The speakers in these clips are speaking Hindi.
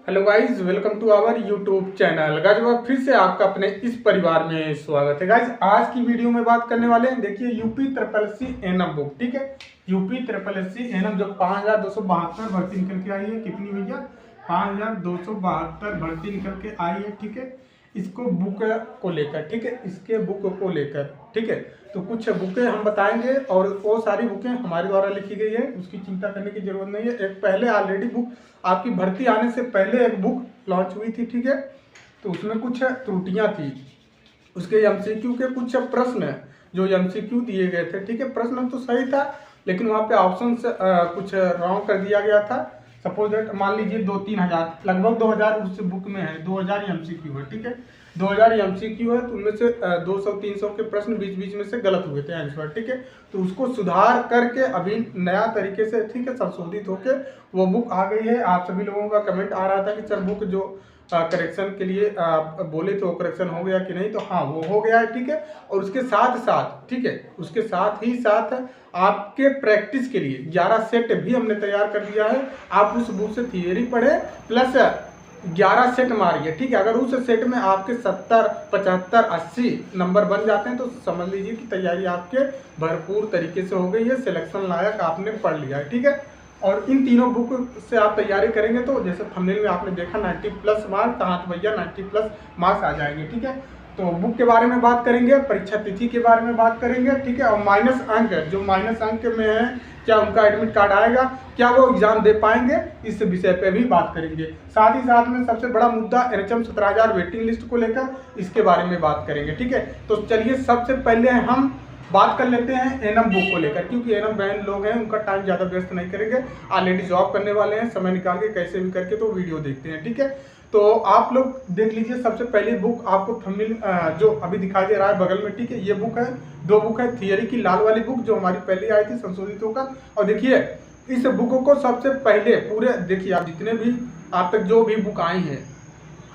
Hello guys, welcome to our YouTube channel. Guys फिर से आपका अपने इस परिवार में स्वागत है। गाइस आज की वीडियो में बात करने वाले हैं, देखिए UP triple S C ANM book, ठीक है। UP triple S C ANM जो 5272 भर्ती निकल के आई है, कितनी भैया 5272 भर्ती निकल के आई है, ठीक है। इसको बुक को लेकर, ठीक है, इसके बुक को लेकर, ठीक है। तो कुछ बुकें हम बताएंगे और वो सारी बुकें हमारे द्वारा लिखी गई है, उसकी चिंता करने की जरूरत नहीं है। एक पहले ऑलरेडी बुक आपकी भर्ती आने से पहले एक बुक लॉन्च हुई थी, ठीक है। तो उसमें कुछ त्रुटियां थी, उसके एमसीक्यू के कुछ प्रश्न जो एमसीक्यू दिए गए थे, ठीक है। प्रश्न तो सही था लेकिन वहाँ पे ऑप्शन कुछ रॉन्ग कर दिया गया था। सपोज दैट मान लीजिए 2-3 हज़ार, लगभग 2000 उस बुक में है, 2000 एमसीक्यू है, ठीक है। 2000 एमसीक्यू है तो उनमें से 200-300 के प्रश्न बीच बीच में से गलत हुए थे आंसर, ठीक है। तो उसको सुधार करके अभी नया तरीके से, ठीक है, संशोधित होके वो बुक आ गई है। आप सभी लोगों का कमेंट आ रहा था कि सर बुक जो करेक्शन के लिए बोले तो करेक्शन हो गया कि नहीं, तो हाँ वो हो गया है, ठीक है। और उसके साथ साथ, ठीक है, उसके साथ ही साथ आपके प्रैक्टिस के लिए 11 सेट भी हमने तैयार कर दिया है। आप उस बुक से थियरी पढ़े प्लस 11 सेट मारिए, ठीक है। अगर उस सेट में आपके 70, 75, 80 नंबर बन जाते हैं तो समझ लीजिए कि तैयारी आपके भरपूर तरीके से हो गई है, सिलेक्शन लायक आपने पढ़ लिया है, ठीक है। और इन तीनों बुक से आप तैयारी करेंगे तो जैसे थंबनेल में आपने देखा 90+ मार्क्स, तो हाँ भैया 90+ मार्क्स आ जाएंगे, ठीक है। तो बुक के बारे में बात करेंगे, परीक्षा तिथि के बारे में बात करेंगे, ठीक है। और माइनस अंक, जो माइनस अंक में है, क्या उनका एडमिट कार्ड आएगा, क्या वो एग्जाम दे पाएंगे, इस विषय पे भी बात करेंगे। साथ ही साथ में सबसे बड़ा मुद्दा NHM 17,000 वेटिंग लिस्ट को लेकर, इसके बारे में बात करेंगे, ठीक है। तो चलिए सबसे पहले हम बात कर लेते हैं एनएम बुक को लेकर, क्योंकि एनएम बहन लोग हैं, उनका टाइम ज़्यादा व्यस्त नहीं करेंगे, ऑलरेडी जॉब करने वाले हैं, समय निकाल के कैसे भी करके तो वीडियो देखते हैं, ठीक है। तो आप लोग देख लीजिए, सबसे पहली बुक आपको थंबनेल जो अभी दिखाई दे रहा है बगल में, ठीक है, ये बुक है। 2 बुक है, थियरी की लाल वाली बुक जो हमारी पहले आई थी संशोधित होकर, और देखिए इस बुक को सबसे पहले पूरे, देखिए आप जितने भी आप तक जो भी बुक आई हैं,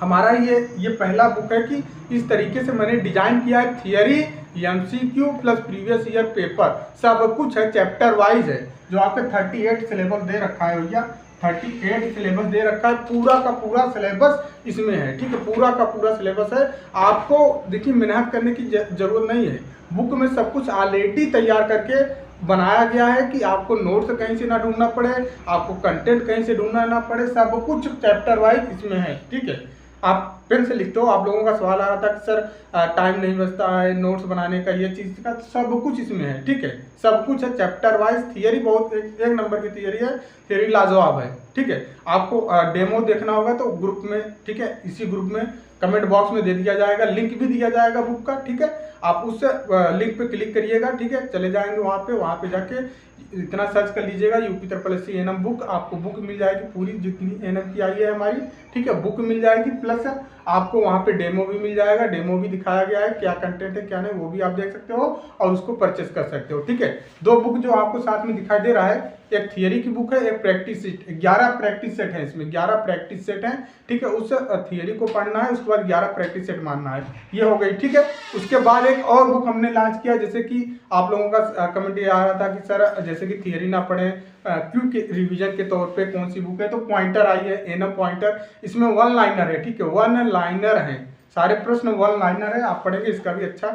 हमारा ये पहला बुक है कि इस तरीके से मैंने डिजाइन किया है। Theory, MCQ plus previous year paper सब कुछ है, चैप्टर वाइज है। जो आपके 38 सिलेबस दे रखा है भैया, 38 सिलेबस दे रखा है, पूरा का पूरा सिलेबस इसमें है, ठीक है। पूरा का पूरा सिलेबस है, आपको देखिए मेहनत करने की जरूरत नहीं है। बुक में सब कुछ ऑलरेडी तैयार करके बनाया गया है कि आपको नोट्स कहीं से ना ढूंढना पड़े, आपको कंटेंट कहीं से ढूंढना ना पड़े, सब कुछ चैप्टर वाइज इसमें है, ठीक है। आप पेन से लिखते हो, आप लोगों का सवाल आ रहा था कि सर टाइम नहीं बचता है नोट्स बनाने का, ये चीज़ का, सब कुछ इसमें है, ठीक है। सब कुछ है चैप्टर वाइज। थियरी बहुत एक नंबर की थियरी है, थियरी लाजवाब है, ठीक है। आपको डेमो देखना होगा तो ग्रुप में, ठीक है, इसी ग्रुप में कमेंट बॉक्स में दे दिया जाएगा, लिंक भी दिया जाएगा बुक का, ठीक है। आप उस लिंक पे क्लिक करिएगा, ठीक है, चले जाएंगे वहाँ पे जाके इतना सर्च कर लीजिएगा UP triple S C ANM book, आपको बुक मिल जाएगी पूरी जितनी एनएम की आई है हमारी, ठीक है, बुक मिल जाएगी। प्लस आपको वहाँ पे डेमो भी मिल जाएगा, डेमो भी दिखाया गया है, क्या कंटेंट है क्या नहीं वो भी आप देख सकते हो और उसको परचेस कर सकते हो, ठीक है। 2 बुक जो आपको साथ में दिखाई दे रहा है, एक थियरी की बुक है, एक प्रैक्टिस सेट, 11 प्रैक्टिस सेट है इसमें, 11 प्रैक्टिस सेट है, ठीक है। उस थियरी को पढ़ना है, उसके बाद 11 प्रैक्टिस सेट मानना है, ये हो गई, ठीक है। उसके बाद एक और बुक हमने लॉन्च किया, जैसे कि आप लोगों का कमेंट ये आ रहा था कि सर जैसे कि थियरी ना पढ़े क्योंकि रिवीजन के तौर पे कौन सी बुक है, तो पॉइंटर आई है, एनएम पॉइंटर, इसमें 1 लाइनर है, ठीक है, 1 लाइनर है, सारे प्रश्न 1 लाइनर है, आप पढ़ेंगे, इसका भी अच्छा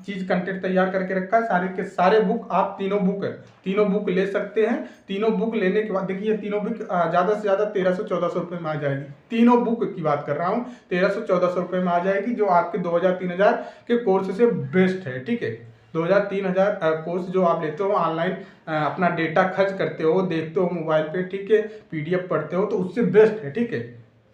चीज कंटेंट तैयार करके रखा है। सारे के सारे बुक आप तीनों बुक ले सकते हैं। तीनों बुक लेने के बाद देखिए तीनों बुक ज़्यादा से ज़्यादा 1300-1400 रुपये में आ जाएगी। तीनों बुक की बात कर रहा हूँ, 1300-1400 रुपये में आ जाएगी, जो आपके 2000-3000 के कोर्स से बेस्ट है, ठीक है। 2000-3000 कोर्स जो आप लेते हो ऑनलाइन, अपना डेटा खर्च करते हो, देखते हो मोबाइल पे, ठीक है, PDF पढ़ते हो, तो उससे बेस्ट है, ठीक है,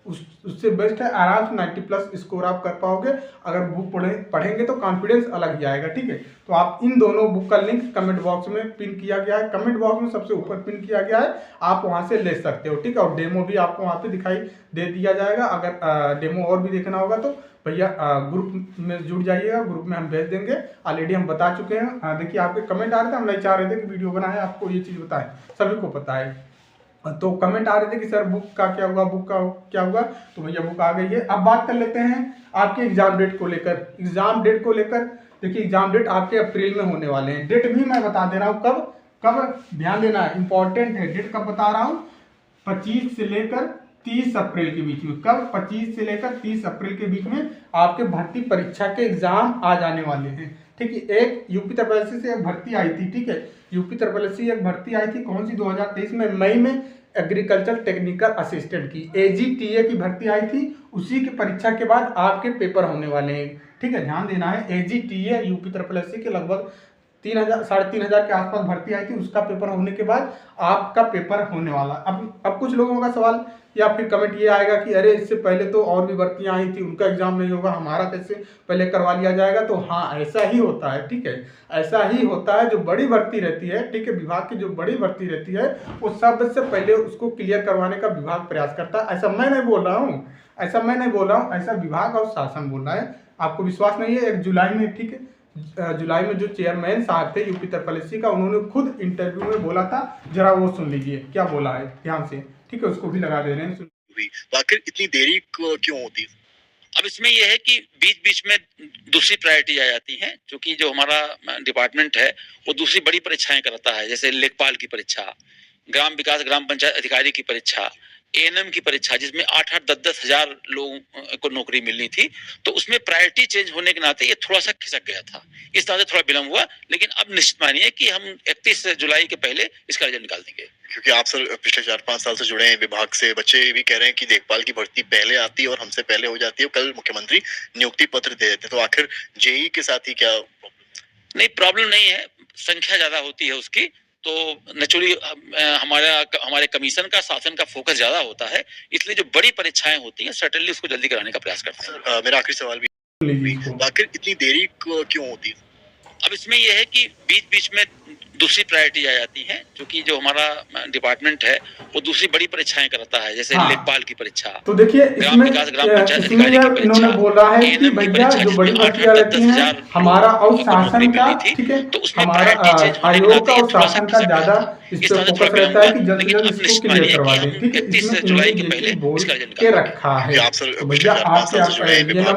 उससे बेस्ट है। आराम से 90+ स्कोर आप कर पाओगे अगर बुक पढ़ेंगे तो कॉन्फिडेंस अलग ही आएगा, ठीक है। तो आप इन दोनों बुक का लिंक कमेंट बॉक्स में पिन किया गया है, कमेंट बॉक्स में सबसे ऊपर पिन किया गया है, आप वहां से ले सकते हो, ठीक है। और डेमो भी आपको वहां पे दिखाई दे दिया जाएगा। अगर डेमो और भी देखना होगा तो भैया ग्रुप में जुड़ जाइएगा, ग्रुप में हम भेज देंगे, ऑलरेडी हम बता चुके हैं। देखिए आपके कमेंट आ रहे थे, हम नहीं चाह रहे थे कि वीडियो बनाए, आपको ये चीज़ बताएं, सभी को पता है। तो कमेंट आ रहे थे कि सर बुक का क्या हुआ, बुक का क्या हुआ, तो भैया बुक आ गई है। अब बात कर लेते हैं आपके एग्जाम डेट को लेकर। एग्जाम डेट को लेकर देखिए, एग्जाम डेट आपके अप्रैल में होने वाले हैं। डेट भी मैं बता दे रहा हूँ, कब ध्यान देना है, इंपॉर्टेंट है, डेट कब बता रहा हूँ, 25 से लेकर 30 अप्रैल के बीच में, कब 25 से लेकर 30 अप्रैल के बीच में आपके भर्ती परीक्षा के एग्जाम आ जाने वाले हैं। ठीक है, एक यूपी ट्रिपल से एक भर्ती आई थी। ठीक है, यूपी ट्रिपल एक भर्ती आई थी, कौन सी, 2023 में मई में, एग्रीकल्चर टेक्निकल असिस्टेंट की AGTA की भर्ती आई थी। उसी की परीक्षा के बाद आपके पेपर होने वाले हैं। ठीक है, ध्यान देना है, AGTA यूपी ट्रिपल के लगभग 3,000 3,500 के आसपास भर्ती आई थी। उसका पेपर होने के बाद आपका पेपर होने वाला। अब कुछ लोगों का सवाल या फिर कमेंट ये आएगा कि अरे इससे पहले तो और भी भर्तियां आई थी, उनका एग्जाम नहीं होगा, हमारा कैसे पहले करवा लिया जाएगा। तो हाँ, ऐसा ही होता है। ठीक है, ऐसा ही होता है। जो बड़ी भर्ती रहती है, ठीक है, विभाग की जो बड़ी भर्ती रहती है, वो सबसे पहले उसको क्लियर करवाने का विभाग प्रयास करता है। ऐसा मैं नहीं बोल रहा हूँ, ऐसा विभाग और शासन बोल रहा है। आपको विश्वास नहीं है, 1 जुलाई में, ठीक है, जुलाई में जो चेयरमैन साहब थे यूपी ट्रिपल का, उन्होंने खुद इंटरव्यू में बोला था। जरा वो सुन लीजिए क्या बोला है ध्यान से। ठीक है, उसको भी लगा दे रहे हैं। तो आखिर इतनी देरी क्यों होती है? अब इसमें यह है कि बीच बीच में दूसरी प्रायोरिटी आ जाती है, क्योंकि जो हमारा डिपार्टमेंट है वो दूसरी बड़ी परीक्षाएं कराता है, जैसे लेखपाल की परीक्षा, ग्राम विकास ग्राम पंचायत अधिकारी की परीक्षा, ANM की परीक्षा, जिसमें 8-8, 10-10 हजार लोगों को नौकरी मिलनी थी। तो उसमें प्रायोरिटी चेंज होने के नाते ये थोड़ा सा खिसक गया था, इस तरह से थोड़ा विलंब हुआ। लेकिन अब निश्चित मानिए कि हम 31 जुलाई के पहले इसका रिजल्ट निकाल देंगे। क्योंकि आप सर पिछले 4-5 साल से जुड़े हैं विभाग से, बच्चे भी कह रहे हैं कि लेखपाल की भर्ती पहले आती है और हमसे पहले हो जाती है, कल मुख्यमंत्री नियुक्ति पत्र दे देते हैं। तो आखिर JEE के साथ ही क्या प्रॉब्लम? नहीं, प्रॉब्लम नहीं है, संख्या ज्यादा होती है उसकी, तो नेचुरली हमारे कमीशन का, शासन का फोकस ज्यादा होता है, इसलिए जो बड़ी परीक्षाएं होती हैं सर्टेनली उसको जल्दी कराने का प्रयास करते हैं। मेरा आखिरी सवाल भी, आखिर इतनी देरी क्यों होती है? अब इसमें यह है कि बीच बीच में दूसरी प्रायोरिटी आ जाती है, क्योंकि जो हमारा डिपार्टमेंट है वो दूसरी बड़ी परीक्षाएं कराता है, जैसे लेखपाल की परीक्षा। तो देखिए, ग्राम विकास ग्राम पंचायत अधिकारी की परीक्षा, इन्होंने बोला है कि भैया जो बड़ी भर्तियां रहती हैं हमारा और शासन का, ठीक है, तो हमारा आयोग का और शासन का ज्यादा इस पे फोकस रहता है कि जल्द से जल्द इसको क्लियर करवा दें। ठीक है, इसमें जुलाई के पहले बोल के रखा है। तो भैया आपके ये ना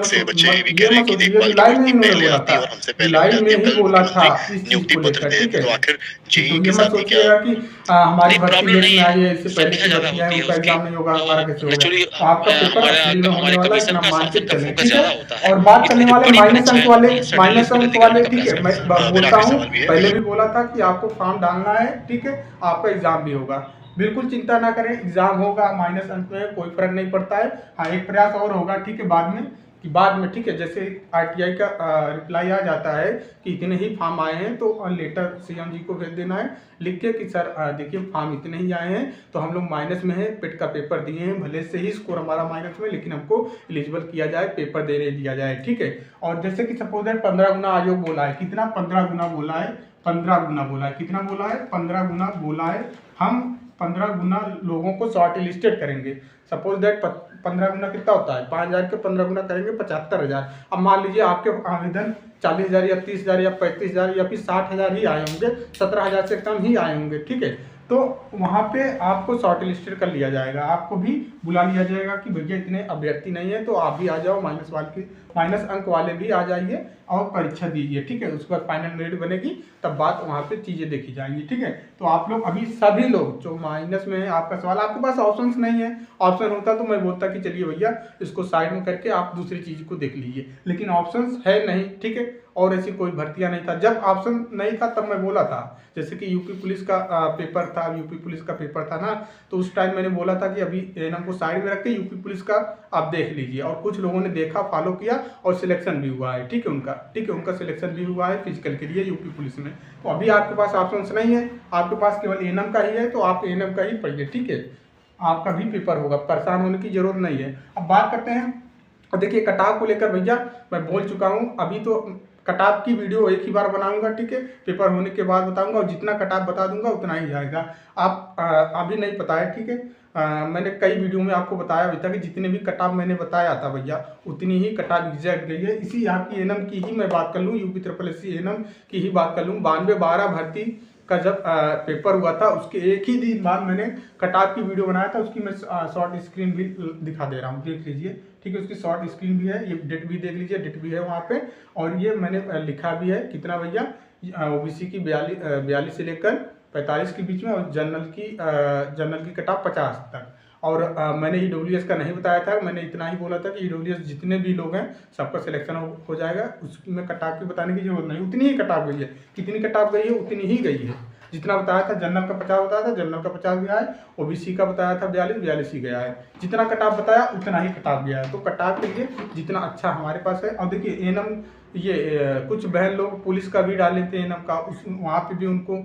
जुलाई में इन्होंने बोला था, जुलाई में ही बोला था इस चीज को लेकर। ठीक है, तो ये मत सोचिएगा कि हमारी भर्ती लेट में आई है, इससे पहले की भर्ती है, उसका एग्जाम नहीं होगा, हमारा कैसे होगा। आपका पेपर अप्रैल में होने वाला है, इतना मान के चलें। ठीक है, और बात करने वाले माइनस अंक वाले, ठीक है, मैं बोलता हूँ, पहले भी बोला था कि आपको फॉर्म डालना है। ठीक है, आपका एग्जाम भी होगा, बिल्कुल चिंता ना करें, एग्जाम होगा। माइनस अंक में कोई फर्क नहीं पड़ता है। हाँ, एक प्रयास और होगा, ठीक है, बाद में ठीक है, जैसे RTI का रिप्लाई आ जाता है कि इतने ही फॉर्म आए हैं, तो लेटर CM जी को भेज देना है लिख के कि सर देखिए फॉर्म इतने ही आए हैं, तो हम लोग माइनस में है, पेट का पेपर दिए हैं, भले से ही स्कोर हमारा माइनस में, लेकिन हमको एलिजिबल किया जाए, पेपर देने दिया जाए। ठीक है, और जैसे कि सपोज दैट 15 गुना आयोग बोला है, कितना 15 गुना बोला है, 15 गुना बोला है, कितना बोला है, 15 गुना बोला है। हम 15 गुना लोगों को शॉर्ट लिस्टेड करेंगे। सपोज दैट 15 गुना कितना होता है, 5,000 के 15 गुना करेंगे 75,000। अब मान लीजिए आपके आवेदन 40,000 या 30,000 या 35,000 या फिर 60,000 ही आए होंगे, 17,000 से कम ही आए होंगे। ठीक है, तो वहाँ पे आपको शॉर्ट लिस्टेड कर लिया जाएगा, आपको भी बुला लिया जाएगा कि भैया इतने अभ्यर्थी नहीं है, तो आप भी आ जाओ, माइनस अंक वाले भी आ जाइए और परीक्षा दीजिए। ठीक है, उसके बाद फाइनल मेरिट बनेगी, तब बात वहाँ पे चीज़ें देखी जाएंगी। ठीक है, तो आप लोग अभी सभी लोग जो माइनस में है, आपका सवाल, आपके पास ऑप्शंस नहीं है, ऑप्शन होता तो मैं बोलता कि चलिए भैया इसको साइड में करके आप दूसरी चीज़ को देख लीजिए, लेकिन ऑप्शंस है नहीं। ठीक है, और ऐसी कोई भर्तियां नहीं था। जब ऑप्शन नहीं था तब मैं बोला था, जैसे कि यूपी पुलिस का पेपर था ना, तो उस टाइम मैंने बोला था कि अभी ANM को साइड में रख के यूपी पुलिस का आप देख लीजिए, और कुछ लोगों ने देखा, फॉलो किया और सिलेक्शन भी हुआ है। ठीक है, उनका सिलेक्शन भी हुआ है फिजिकल के लिए यूपी पुलिस में। तो अभी आपके पास ऑप्शन नहीं है, आपके पास केवल ANM का ही है, तो आप ANM का ही पढ़िए। ठीक है, आपका भी पेपर होगा, परेशान होने की जरूरत नहीं है। अब बात करते हैं, देखिए कटाव को लेकर भैया मैं बोल चुका हूँ, अभी तो कटाव की वीडियो एक ही बार बनाऊंगा। ठीक है, पेपर होने के बाद बताऊंगा, और जितना कटाव बता दूंगा उतना ही जाएगा। आप अभी नहीं पता है, ठीक है, मैंने कई वीडियो में आपको बताया अभी तक, जितने भी कटाव मैंने बताया था भैया, उतनी ही कटाव एग्जैक्ट गई है। इसी यहाँ की ANM की ही मैं बात कर लूँ, यूपी SSC ANM की ही बात कर लूँ, 92-12 भर्ती का जब पेपर हुआ था, उसके एक ही दिन बाद मैंने कटाव की वीडियो बनाया था, उसकी मैं शॉर्ट स्क्रीन भी दिखा दे रहा हूँ, देख लीजिए। ठीक है, उसकी शॉर्ट स्क्रीन भी है, ये डेट भी देख लीजिए, डेट भी है वहाँ पे, और ये मैंने लिखा भी है कितना भैया, OBC की 42 से लेकर 45 के बीच में, और जनरल की कटाव 50 तक। और मैंने EWS का नहीं बताया था, मैंने इतना ही बोला था कि EWS जितने भी लोग हैं सबका सिलेक्शन हो जाएगा, उसमें कट ऑफ की बताने की जरूरत नहीं, उतनी ही कट ऑफ गई है। कितनी कट ऑफ गई है उतनी ही गई है। जितना बताया था जनरल का 50 बताया था, जनरल का 50 गया है, OBC का बताया था 42 ही गया है। जितना कट ऑफ बताया उतना ही कट ऑफ गया है। तो कट ऑफ के लिए जितना अच्छा हमारे पास है। और देखिए एएनएम ये कुछ बहन लोग पुलिस का भी डाल लेते हैं एएनएम का, उस वहाँ पे भी उनको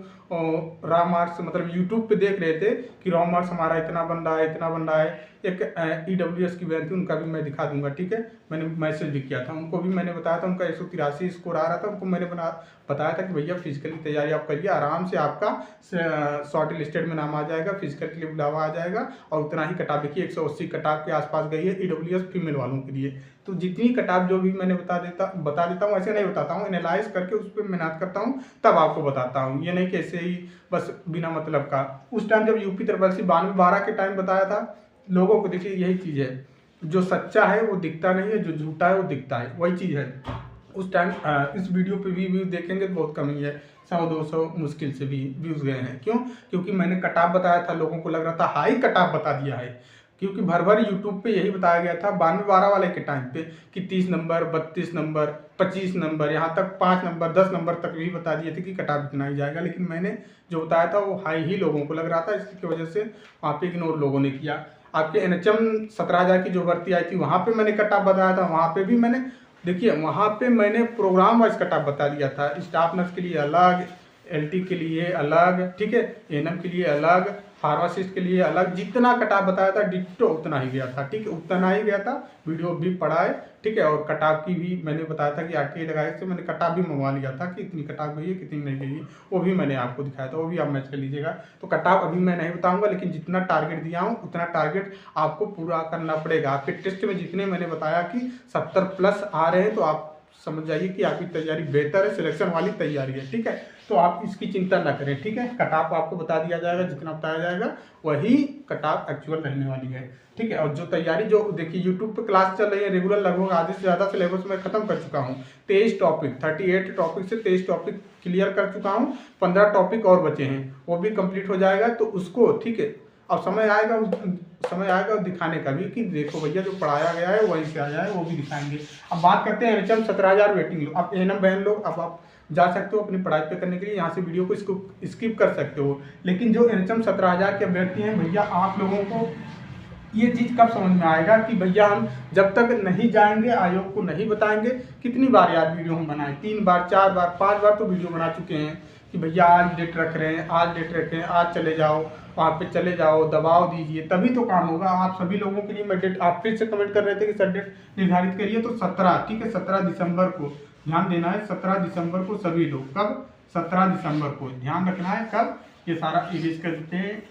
रॉ मार्क्स मतलब यूट्यूब पे देख रहे थे कि रॉ मार्क्स हमारा इतना बन रहा है, इतना बन रहा है। एक EWS की बहन थी, उनका भी मैं दिखा दूंगा, ठीक है। मैंने मैसेज भी किया था, उनको भी मैंने बताया था, उनका 183 स्कोर आ रहा था। उनको मैंने बताया था कि भैया फिजिकल की तैयारी आप करिए, आराम से आपका शॉर्ट लिस्टेड में नाम आ जाएगा, फिजिकल के लिए बुलावा आ जाएगा। और उतना ही कटाव देखिए 180 कटाव के आसपास गई है EWS फीमेल वालों के लिए। तो जितनी कटाव जो भी मैंने बता देता हूँ, ऐसे नहीं बताता हूँ, एनालाइज करके उस पर मेहनत करता हूँ तब आपको बताता हूँ। ये नहीं कि ऐसे ही बस बिना मतलब का। उस टाइम जब UP 92-12 के टाइम बताया था लोगों को, देखिए यही चीज़ है, जो सच्चा है वो दिखता नहीं है, जो झूठा है वो दिखता है, वही चीज़ है। उस टाइम इस वीडियो पे भी व्यूज देखेंगे तो बहुत कम ही है, 100-200 मुश्किल से भी व्यूज़ गए हैं। क्यों? क्योंकि मैंने कटाव बताया था, लोगों को लग रहा था हाई कटाव बता दिया है, क्योंकि भर भर यूट्यूब पे यही बताया गया था 92-12 वाले के टाइम पे कि 30 नंबर, 32 नंबर, 25 नंबर, यहाँ तक 5 नंबर, 10 नंबर तक भी बता दिए थे कि कटाव इतना ही जाएगा। लेकिन मैंने जो बताया था वो हाई ही लोगों को लग रहा था, इसकी वजह से वहाँ पे इग्नोर लोगों ने किया। आपके NHM 17,000 की जो भर्ती आई थी वहाँ पे मैंने कटाव बताया था, वहाँ पे भी मैंने देखिए वहाँ पे मैंने प्रोग्राम वाइज कटाव बता दिया था। स्टाफ नर्स के लिए अलग, LT के लिए अलग, ठीक है, ANM के लिए अलग, फार्मासिस्ट के लिए अलग, जितना कटाव बताया था डिट्टो उतना ही गया था, ठीक है, उतना ही गया था। वीडियो भी पड़ा है, ठीक है। और कटाव की भी मैंने बताया था कि RTA लगाए से मैंने कटाव भी मंगवा लिया था कि इतनी कटाव गई है, कितनी नहीं गई है, वो भी मैंने आपको दिखाया था, वो भी आप मैच कर लीजिएगा। तो कटाव अभी मैं नहीं बताऊंगा, लेकिन जितना टारगेट दिया हूँ उतना टारगेट आपको पूरा करना पड़ेगा। आपके टेस्ट में जितने मैंने बताया कि 70+ आ रहे हैं तो आप समझ जाइए कि आपकी तैयारी बेहतर है, सिलेक्शन वाली तैयारी है, ठीक है। तो आप इसकी चिंता ना करें, ठीक है। कटाप आपको बता दिया जाएगा, जितना बताया जाएगा वही कटाप एक्चुअल रहने वाली है, ठीक है। और जो तैयारी जो देखिए यूट्यूब पे क्लास चल रही है रेगुलर, लगभग आधे से ज़्यादा सिलेबस मैं खत्म कर चुका हूँ। 23 टॉपिक 38 टॉपिक से 23 टॉपिक क्लियर कर चुका हूँ, 15 टॉपिक और बचे हैं, वो भी कंप्लीट हो जाएगा। तो उसको ठीक है, अब समय आएगा दिखाने का भी कि देखो भैया जो पढ़ाया गया है वहीं से आया है, वो भी दिखाएंगे। अब बात करते हैं NHM 17,000 वेटिंग लो। अब ANM बहन लोग अब आप जा सकते हो अपनी पढ़ाई पे करने के लिए, यहाँ से वीडियो को स्किप कर सकते हो। लेकिन जो NHM 17,000 के अभ्यर्थी हैं भैया, आप लोगों को ये चीज़ कब समझ में आएगा कि भैया हम जब तक नहीं जाएंगे, आयोग को नहीं बताएंगे। कितनी बार यार वीडियो हम बनाए, 3 बार 4 बार 5 बार तो वीडियो बना चुके हैं कि भैया आज डेट रख रहे हैं, आज डेट रख रहे हैं, आज चले जाओ, वहाँ पे चले जाओ, दबाव दीजिए, तभी तो काम होगा। आप सभी लोगों के लिए मैं डेट, आप फिर से कमेंट कर रहे थे कि सर डेट निर्धारित करिए, तो 17, ठीक है, 17 दिसंबर को ध्यान देना है। 17 दिसंबर को सभी लोग, कब? 17 दिसंबर को ध्यान रखना है। कब? ये सारा इरेज कर देते हैं,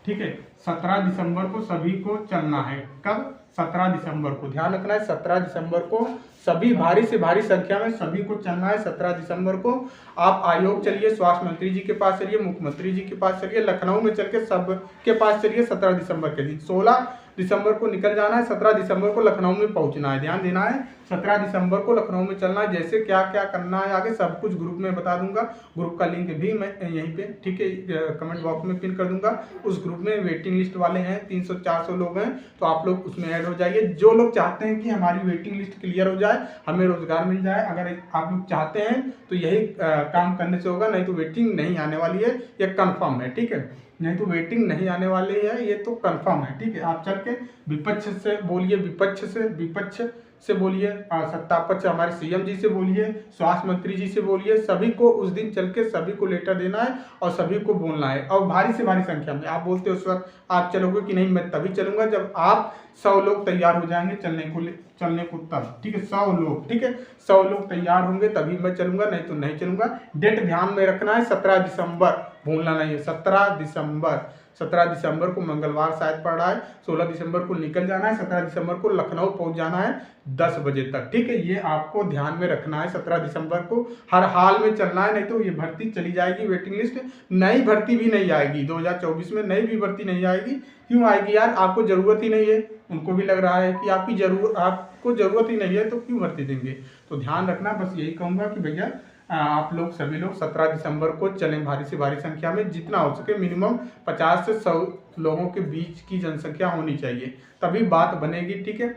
ठीक है। 17 दिसंबर को सभी को चलना है। कब? 17 दिसंबर को ध्यान रखना है। 17 दिसंबर को सभी भारी से भारी संख्या में सभी को चलना है। 17 दिसंबर को आप आयोग चलिए, स्वास्थ्य मंत्री जी के पास चलिए, मुख्यमंत्री जी के पास चलिए, लखनऊ में चल के सबके पास चलिए। 17 दिसंबर के दिन 16 दिसंबर को निकल जाना है, 17 दिसंबर को लखनऊ में पहुंचना है। ध्यान देना है, 17 दिसंबर को लखनऊ में चलना है। जैसे क्या क्या करना है आगे सब कुछ ग्रुप में बता दूंगा। ग्रुप का लिंक भी मैं यहीं पे, ठीक है, कमेंट बॉक्स में पिन कर दूंगा। उस ग्रुप में वेटिंग लिस्ट वाले हैं, 300-400 लोग हैं, तो आप लोग उसमें ऐड हो जाइए। जो लोग चाहते हैं कि हमारी वेटिंग लिस्ट क्लियर हो जाए, हमें रोजगार मिल जाए, अगर आप लोग चाहते हैं तो यही काम करने से होगा, नहीं तो वेटिंग नहीं आने वाली है, ये कन्फर्म है, ठीक है। नहीं तो वेटिंग नहीं आने वाली है, ये तो कंफर्म है, ठीक है। आप चल के विपक्ष से बोलिए, विपक्ष से बोलिए, सत्तापक्ष हमारे CM जी से बोलिए, स्वास्थ्य मंत्री जी से बोलिए, सभी को उस दिन चल के सभी को लेटर देना है और सभी को बोलना है। और भारी से भारी संख्या में आप बोलते हो उस वक्त आप चलोगे कि नहीं, मैं तभी चलूंगा जब आप 100 लोग तैयार हो जाएंगे चलने को तब, ठीक है। 100 लोग, ठीक है, 100 लोग तैयार होंगे तभी मैं चलूंगा, नहीं तो नहीं चलूंगा। डेट ध्यान में रखना है, 17 दिसंबर भूलना नहीं है। 17 दिसंबर को मंगलवार शायद पड़ रहा है। 16 दिसंबर को निकल जाना है, 17 दिसंबर को लखनऊ पहुंच जाना है 10 बजे तक, ठीक है। ये आपको ध्यान में रखना है, 17 दिसंबर को हर हाल में चलना है, नहीं तो ये भर्ती चली जाएगी वेटिंग लिस्ट, नई भर्ती भी नहीं आएगी। 2024 में नई भी भर्ती नहीं आएगी। क्यों आएगी यार? आपको जरूरत ही नहीं है। उनको भी लग रहा है कि आपको जरूरत ही नहीं है तो क्यों भर्ती देंगे। तो ध्यान रखना, बस यही कहूँगा कि भैया आप लोग सभी लोग 17 दिसंबर को चलें भारी से भारी संख्या में, जितना हो सके मिनिमम 50 से 100 लोगों के बीच की जनसंख्या होनी चाहिए, तभी बात बनेगी। ठीक है,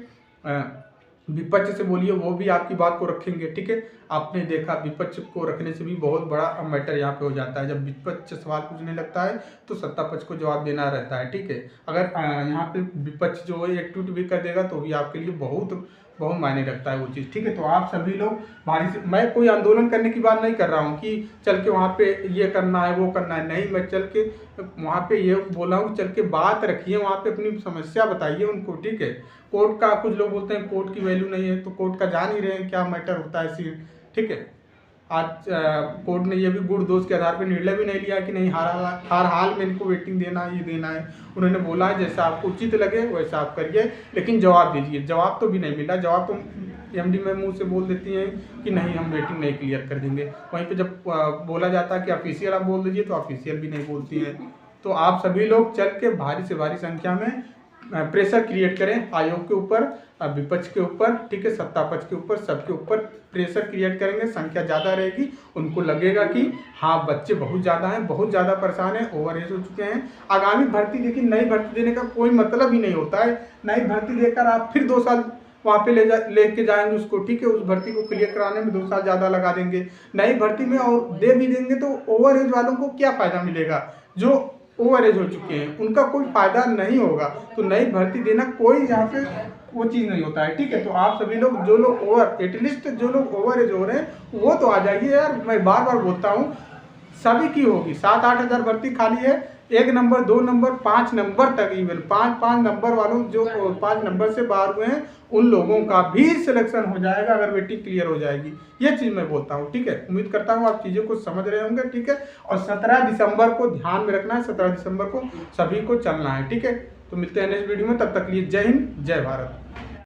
विपक्ष से बोलिए, वो भी आपकी बात को रखेंगे। ठीक है, आपने देखा विपक्ष को रखने से भी बहुत बड़ा मैटर यहाँ पे हो जाता है। जब विपक्ष सवाल पूछने लगता है तो सत्ता पक्ष को जवाब देना रहता है। ठीक है, अगर यहाँ पे विपक्ष जो है एक ट्वीट भी कर देगा तो भी आपके लिए बहुत बहुत मायने रखता है वो चीज़। ठीक है, तो आप सभी लोग भारी से, मैं कोई आंदोलन करने की बात नहीं कर रहा हूँ कि चल के वहाँ पे ये करना है वो करना है, नहीं, मैं चल के वहाँ पे ये बोला हूँ, चल के बात रखिए, वहाँ पे अपनी समस्या बताइए उनको। ठीक है, कोर्ट का, कुछ लोग बोलते हैं कोर्ट की वैल्यू नहीं है, तो कोर्ट का जान ही रहे हैं क्या मैटर होता है सीन। ठीक है, आज कोर्ट ने ये भी गुण दोष के आधार पर निर्णय भी नहीं लिया कि नहीं हर हाल में इनको वेटिंग देना है, ये देना है। उन्होंने बोला है जैसा आपको उचित लगे वैसा आप करिए, लेकिन जवाब दीजिए। जवाब तो भी नहीं मिला, जवाब तो एमडी में मुंह से बोल देती हैं कि नहीं हम वेटिंग नहीं क्लियर कर देंगे, वहीं पे जब बोला जाता है कि ऑफिशियल आप बोल दीजिए तो ऑफिशियल भी नहीं बोलती हैं। तो आप सभी लोग चल के भारी से भारी संख्या में प्रेशर क्रिएट करें आयोग के ऊपर, विपक्ष के ऊपर, ठीक है, सत्ता पक्ष के ऊपर, सबके ऊपर प्रेशर क्रिएट करेंगे। संख्या ज़्यादा रहेगी, उनको लगेगा कि हाँ बच्चे बहुत ज़्यादा हैं, बहुत ज़्यादा परेशान हैं, ओवर एज हो चुके हैं। आगामी भर्ती देखिए, नई भर्ती देने का कोई मतलब ही नहीं होता है। नई भर्ती देकर आप फिर 2 साल वहाँ पे लेके जाएंगे उसको। ठीक है, उस भर्ती को क्लियर कराने में 2 साल ज़्यादा लगा देंगे। नई भर्ती में और दे भी देंगे तो ओवर एज वालों को क्या फ़ायदा मिलेगा? जो ओवर एज हो चुके हैं उनका कोई फायदा नहीं होगा। तो नई भर्ती देना कोई यहाँ पे वो चीज़ नहीं होता है। ठीक है, तो आप सभी लोग जो लोग एटलीस्ट जो लोग ओवर एज हो रहे हैं वो तो आ जाइए यार। मैं बार बार बोलता हूँ, सभी की होगी। 7-8 हज़ार भर्ती खाली है, 1 नंबर 2 नंबर 5 नंबर तक, इवन 5 नंबर वालों जो 5 नंबर से बाहर हुए हैं उन लोगों का भी सिलेक्शन हो जाएगा अगर वेटिंग क्लियर हो जाएगी। ये चीज़ मैं बोलता हूँ। ठीक है, उम्मीद करता हूँ आप चीज़ों को समझ रहे होंगे। ठीक है, और 17 दिसंबर को ध्यान में रखना है, 17 दिसंबर को सभी को चलना है। ठीक है, तो मिलते हैं नेक्स्ट वीडियो में, तब तक लिए जय हिंद जय भारत।